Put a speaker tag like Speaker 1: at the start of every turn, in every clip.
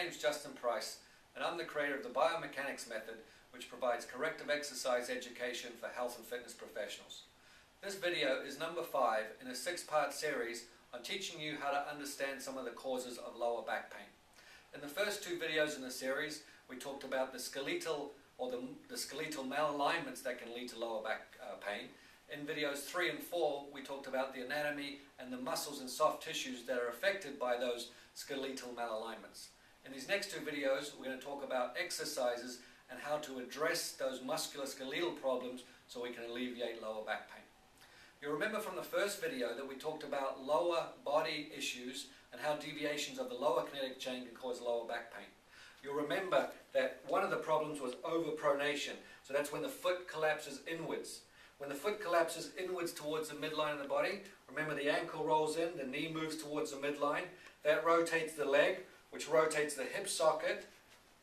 Speaker 1: name's Justin Price, and I'm the creator of the BioMechanics Method, which provides corrective exercise education for health and fitness professionals. This video is number 5 in a 6-part series on teaching you how to understand some of the causes of lower back pain. In the first 2 videos in the series, we talked about the skeletal or the skeletal malalignments that can lead to lower back pain. In videos 3 and 4, we talked about the anatomy and the muscles and soft tissues that are affected by those skeletal malalignments. In these next 2 videos, we're going to talk about exercises and how to address those musculoskeletal problems so we can alleviate lower back pain. You'll remember from the first video that we talked about lower body issues and how deviations of the lower kinetic chain can cause lower back pain. You'll remember that one of the problems was overpronation, so that's when the foot collapses inwards. When the foot collapses inwards towards the midline of the body, remember the ankle rolls in, the knee moves towards the midline, that rotates the leg, which rotates the hip socket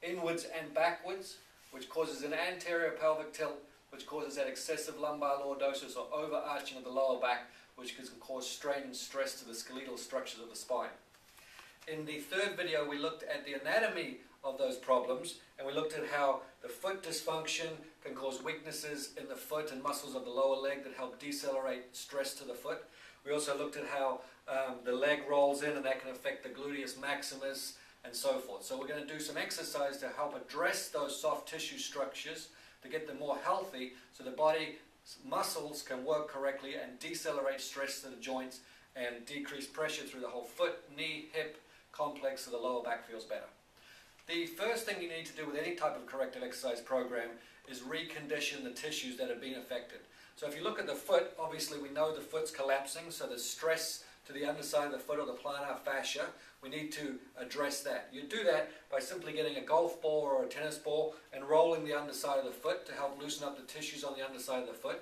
Speaker 1: inwards and backwards, which causes an anterior pelvic tilt, which causes that excessive lumbar lordosis or overarching of the lower back, which can cause strain and stress to the skeletal structures of the spine. In the third video, we looked at the anatomy of those problems, and we looked at how the foot dysfunction can cause weaknesses in the foot and muscles of the lower leg that help decelerate stress to the foot. We also looked at how the leg rolls in and that can affect the gluteus maximus and so forth. So we're going to do some exercise to help address those soft tissue structures to get them more healthy so the body muscles can work correctly and decelerate stress to the joints and decrease pressure through the whole foot, knee, hip complex so the lower back feels better. The first thing you need to do with any type of corrective exercise program is recondition the tissues that have been affected. So if you look at the foot, obviously we know the foot's collapsing, so there's stress to the underside of the foot or the plantar fascia. We need to address that. You do that by simply getting a golf ball or a tennis ball and rolling the underside of the foot to help loosen up the tissues on the underside of the foot.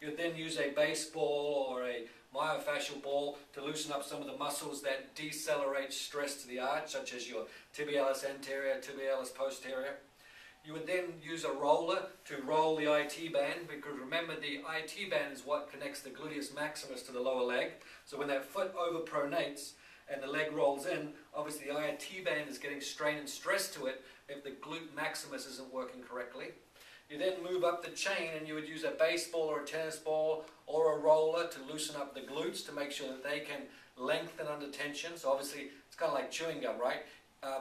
Speaker 1: You then use a baseball or a myofascial ball to loosen up some of the muscles that decelerate stress to the arch, such as your tibialis anterior, tibialis posterior. You would then use a roller to roll the IT band, because remember the IT band is what connects the gluteus maximus to the lower leg. So when that foot overpronates and the leg rolls in, obviously the IT band is getting strain and stress to it if the glute maximus isn't working correctly. You then move up the chain and you would use a baseball or a tennis ball or a roller to loosen up the glutes to make sure that they can lengthen under tension. So obviously it's kind of like chewing gum, right?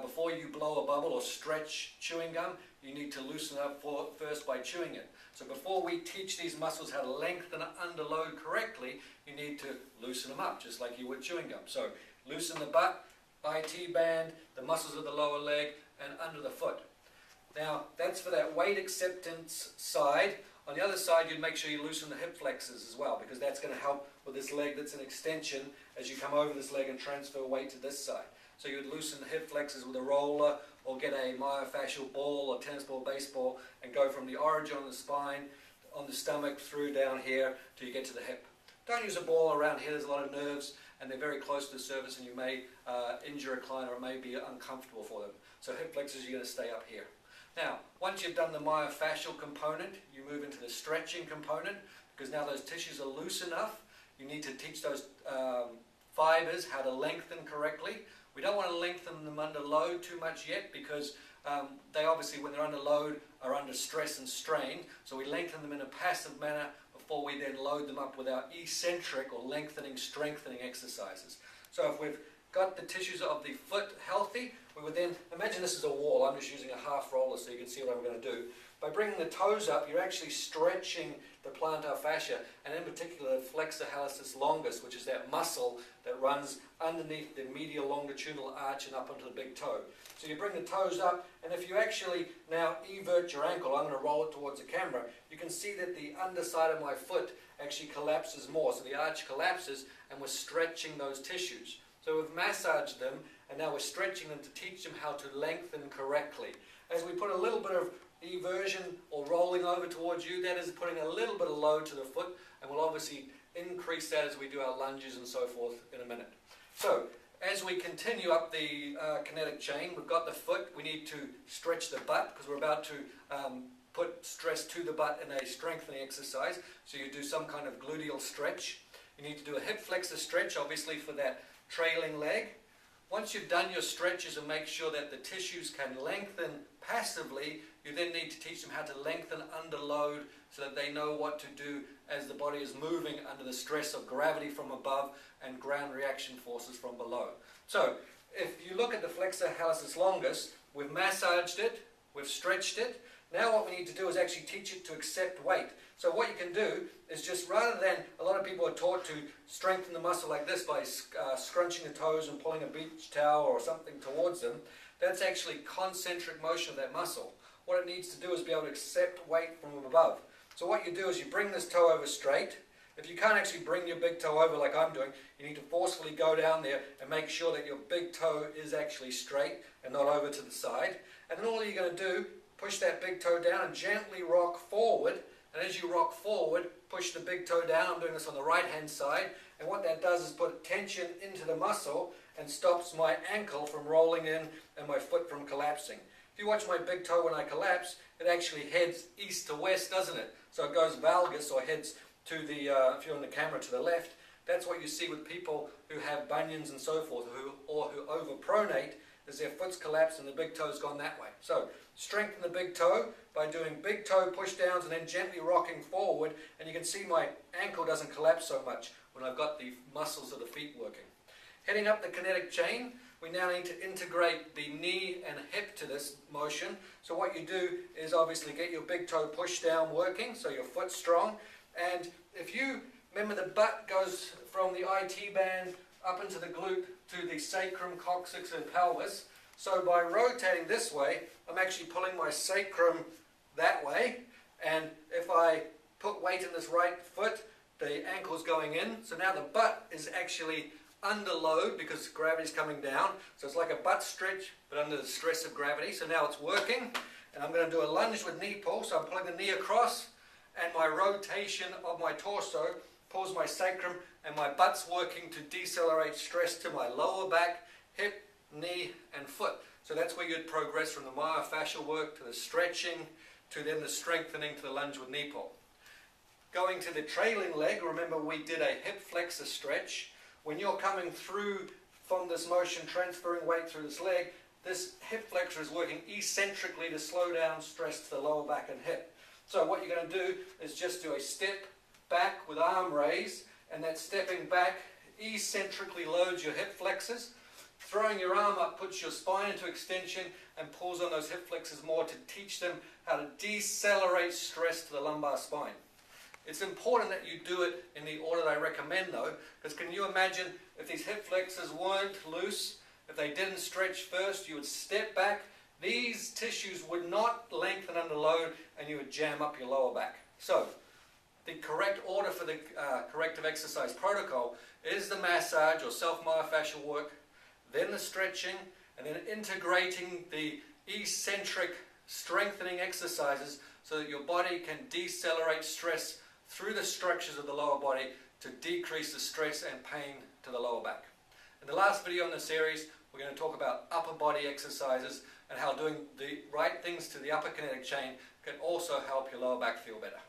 Speaker 1: Before you blow a bubble or stretch chewing gum, you need to loosen up first by chewing it. So before we teach these muscles how to lengthen under load correctly, you need to loosen them up, just like you would chewing gum. So loosen the butt, IT band, the muscles of the lower leg, and under the foot. Now, that's for that weight acceptance side. On the other side, you'd make sure you loosen the hip flexors as well, because that's going to help with this leg that's an extension as you come over this leg and transfer weight to this side. So you would loosen the hip flexors with a roller or get a myofascial ball or tennis ball, baseball, and go from the origin on the spine, on the stomach, through down here till you get to the hip. Don't use a ball around here. There's a lot of nerves and they're very close to the surface and you may injure a client or it may be uncomfortable for them. So hip flexors, you're going to stay up here. Now, once you've done the myofascial component, you move into the stretching component, because now those tissues are loose enough. You need to teach those fibers how to lengthen correctly. We don't want to lengthen them under load too much yet, because they obviously, when they're under load, are under stress and strain. So we lengthen them in a passive manner before we then load them up with our eccentric or lengthening, strengthening exercises. So if we've got the tissues of the foot healthy, we would then, imagine this is a wall, I'm just using a half roller so you can see what I'm going to do. By bringing the toes up, you're actually stretching the plantar fascia, and in particular the flexor hallucis longus, which is that muscle that runs underneath the medial longitudinal arch and up onto the big toe. So you bring the toes up, and if you actually now evert your ankle, I'm going to roll it towards the camera, you can see that the underside of my foot actually collapses more. So the arch collapses, and we're stretching those tissues. So we've massaged them, and now we're stretching them to teach them how to lengthen correctly. As we put a little bit of eversion or rolling over towards you, that is putting a little bit of load to the foot, and we'll obviously increase that as we do our lunges and so forth in a minute. So as we continue up the kinetic chain, we've got the foot, we need to stretch the butt, because we're about to put stress to the butt in a strengthening exercise. So you do some kind of gluteal stretch. You need to do a hip flexor stretch, obviously, for that trailing leg. Once you've done your stretches and make sure that the tissues can lengthen passively, you then need to teach them how to lengthen under load so that they know what to do as the body is moving under the stress of gravity from above and ground reaction forces from below. So, if you look at the flexor hallucis longus, we've massaged it, we've stretched it. Now what we need to do is actually teach it to accept weight. So what you can do is just, rather than, a lot of people are taught to strengthen the muscle like this by scrunching the toes and pulling a beach towel or something towards them. That's actually concentric motion of that muscle. What it needs to do is be able to accept weight from above. So what you do is you bring this toe over straight. If you can't actually bring your big toe over like I'm doing, you need to forcefully go down there and make sure that your big toe is actually straight and not over to the side. And then all you're going to do, push that big toe down and gently rock forward. And as you rock forward, push the big toe down. I'm doing this on the right hand side. And what that does is put tension into the muscle and stops my ankle from rolling in and my foot from collapsing. If you watch my big toe when I collapse, it actually heads east to west, doesn't it? So it goes valgus, or heads to the, if you're on the camera, to the left. That's what you see with people who have bunions and so forth, or who overpronate, is their foot's collapsed and the big toe's gone that way. So strengthen the big toe by doing big toe push downs and then gently rocking forward, and you can see my ankle doesn't collapse so much when I've got the muscles of the feet working. Heading up the kinetic chain, we now need to integrate the knee and hip to this motion. So what you do is obviously get your big toe push down working, so your foot's strong. And if you remember, the butt goes from the IT band up into the glute to the sacrum, coccyx and pelvis. So by rotating this way, I'm actually pulling my sacrum that way. And if I put weight in this right foot, the ankle's going in. So now the butt is actually under load because gravity's coming down. So it's like a butt stretch, but under the stress of gravity. So now it's working. And I'm going to do a lunge with knee pull. So I'm pulling the knee across, and my rotation of my torso pulls my sacrum, and my butt's working to decelerate stress to my lower back, hip, knee and foot. So that's where you'd progress from the myofascial work to the stretching to then the strengthening to the lunge with knee pull. Going to the trailing leg, remember we did a hip flexor stretch. When you're coming through from this motion, transferring weight through this leg, this hip flexor is working eccentrically to slow down stress to the lower back and hip. So what you're going to do is just do a step back with arm raise, and that stepping back eccentrically loads your hip flexors. Throwing your arm up puts your spine into extension and pulls on those hip flexors more to teach them how to decelerate stress to the lumbar spine. It's important that you do it in the order that I recommend though, because can you imagine if these hip flexors weren't loose, if they didn't stretch first, you would step back, these tissues would not lengthen under load and you would jam up your lower back. So, the correct order for the corrective exercise protocol is the massage or self-myofascial work, then the stretching, and then integrating the eccentric strengthening exercises so that your body can decelerate stress through the structures of the lower body to decrease the stress and pain to the lower back. In the last video in the series, we're going to talk about upper body exercises and how doing the right things to the upper kinetic chain can also help your lower back feel better.